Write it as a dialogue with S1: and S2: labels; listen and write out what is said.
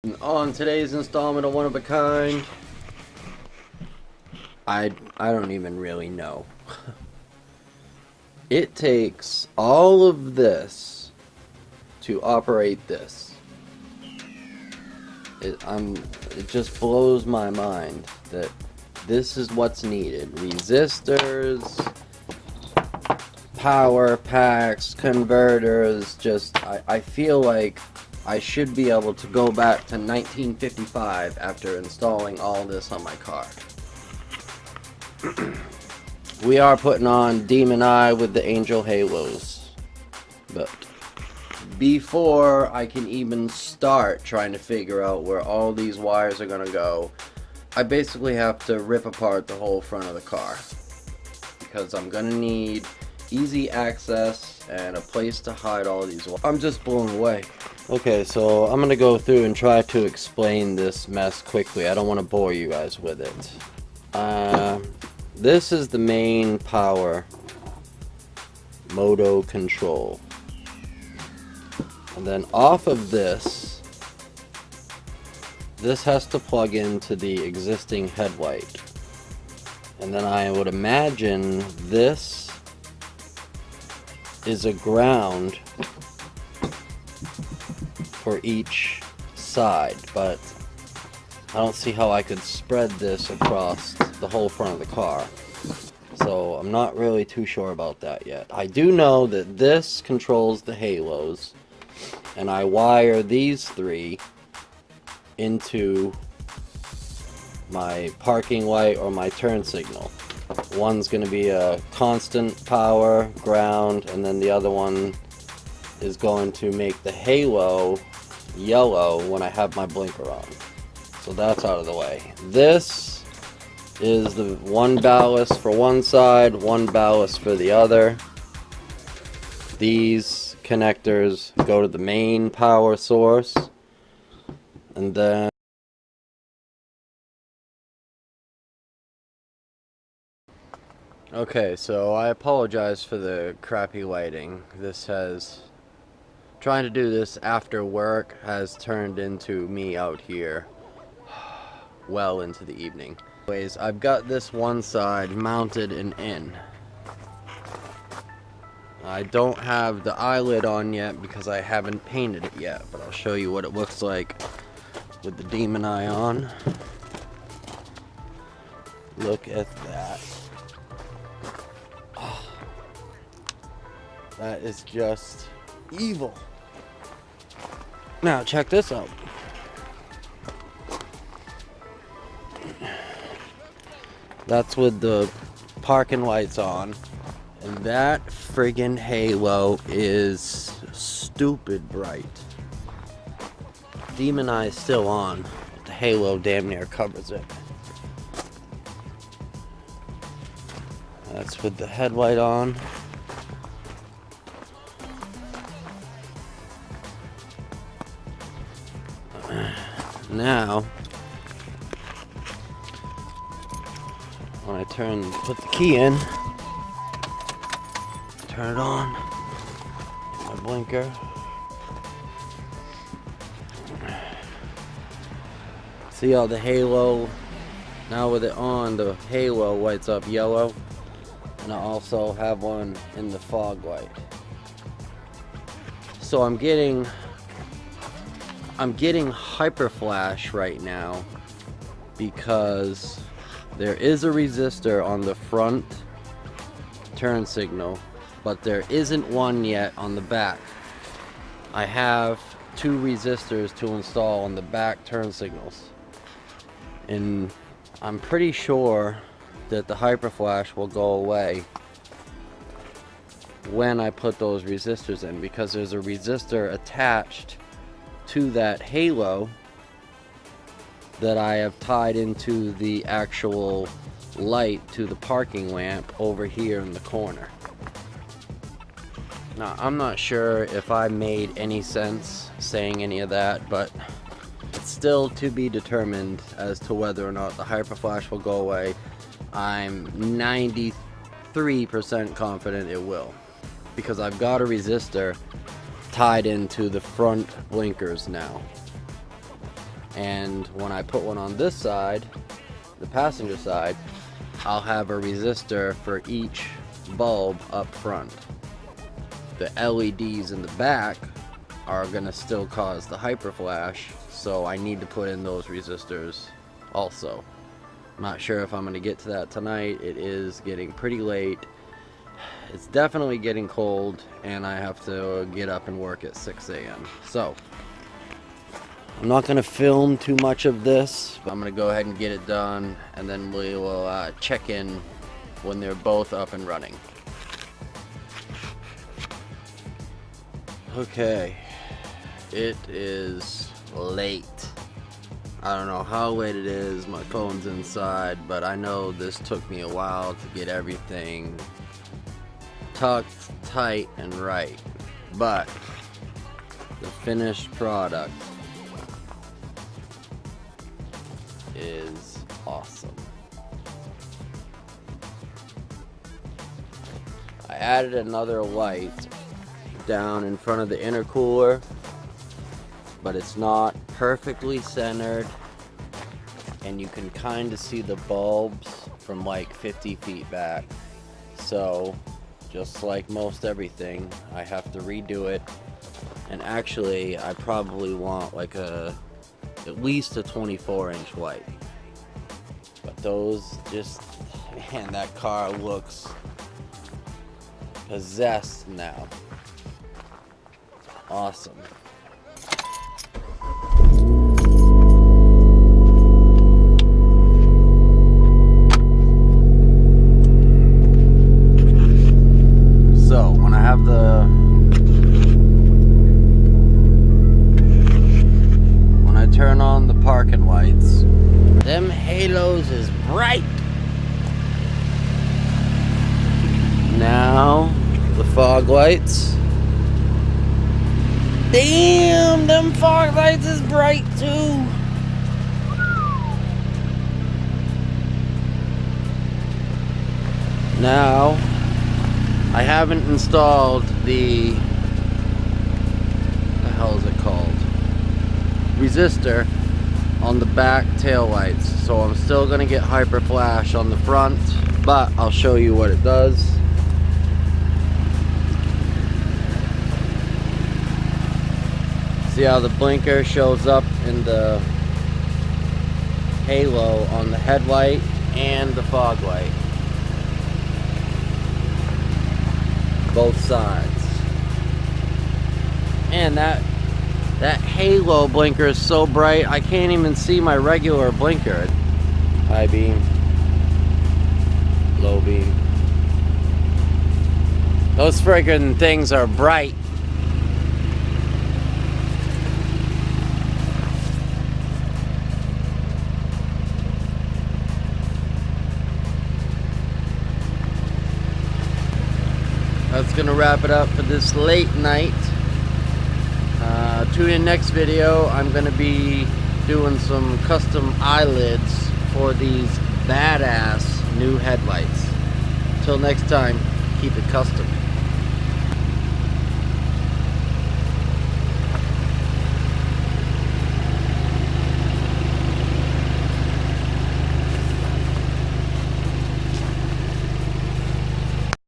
S1: On today's installment of One of a Kind, I don't even really know. It takes all of this to operate this. It just blows my mind that this is what's needed. Resistors, power packs, converters, I feel like I should be able to go back to 1955 after installing all this on my car. We are putting on Demon Eye with the Angel Halos. But before I can even start trying to figure out where all these wires are going to go, I basically have to rip apart the whole front of the car. Because I'm going to need easy access and a place to hide all of these wires. I'm just blown away. Okay, so I'm going to go through and try to explain this mess quickly. I don't want to bore you guys with it. This is the main power moto control. And then off of this has to plug into the existing headlight. And then I would imagine this is a ground for each side, but I don't see how I could spread this across the whole front of the car. So I'm not really too sure about that yet. I do know that this controls the halos, and I wire these three into my parking light or my turn signal. One's going to be a constant power ground, and then the other one is going to make the halo yellow when I have my blinker on. So that's out of the way. This is the one ballast for one side, one ballast for the other. These connectors go to the main power source, and then okay, so I apologize for the crappy lighting. Trying to do this after work has turned into me out here well into the evening. Anyways, I've got this one side mounted and in. I don't have the eyelid on yet because I haven't painted it yet, but I'll show you what it looks like with the Demon Eye on. Look at that. Oh, that is just evil. Now check this out. That's with the parking lights on, and that friggin' halo is stupid bright. Demon Eye is still on, but the halo damn near covers it. That's with the headlight on. Now, when I put the key in, turn it on, my blinker. See how the halo, now with it on, the halo lights up yellow, and I also have one in the fog light. So I'm getting hyper flash right now because there is a resistor on the front turn signal, but there isn't one yet on the back. I have two resistors to install on the back turn signals, and I'm pretty sure that the hyper flash will go away when I put those resistors in, because there's a resistor attached to that halo that I have tied into the actual light to the parking lamp over here in the corner. Now, I'm not sure if I made any sense saying any of that, but it's still to be determined as to whether or not the hyper flash will go away. I'm 93% confident it will, because I've got a resistor tied into the front blinkers now. And when I put one on this side, the passenger side, I'll have a resistor for each bulb up front. The LEDs in the back are gonna still cause the hyperflash, so I need to put in those resistors also. I'm not sure if I'm gonna get to that tonight. It is getting pretty late. It's definitely getting cold, and I have to get up and work at 6 a.m. So I'm not going to film too much of this, but I'm going to go ahead and get it done, and then we will check in when they're both up and running. Okay, it is late. I don't know how late it is, my phone's inside, but I know this took me a while to get everything tucked, tight, and right. But the finished product is awesome. I added another light down in front of the intercooler, but it's not perfectly centered, and you can kind of see the bulbs from like 50 feet back. So just like most everything, I have to redo it. And actually, I probably want like at least a 24-inch light. But those just, man, that car looks possessed now. Awesome. So when I have when I turn on the parking lights, them halos is bright. Now the fog lights. Damn, them fog lights is bright too. Now, I haven't installed the hell is it called? Resistor on the back tail lights. So I'm still gonna get hyper flash on the front, but I'll show you what it does. See how the blinker shows up in the halo on the headlight and the fog light. Both sides. And that halo blinker is so bright I can't even see my regular blinker. High beam, low beam. Those friggin' things are bright. That's gonna wrap it up for this late night. Tune in next video. I'm gonna be doing some custom eyelids for these badass new headlights. Till next time, keep it custom.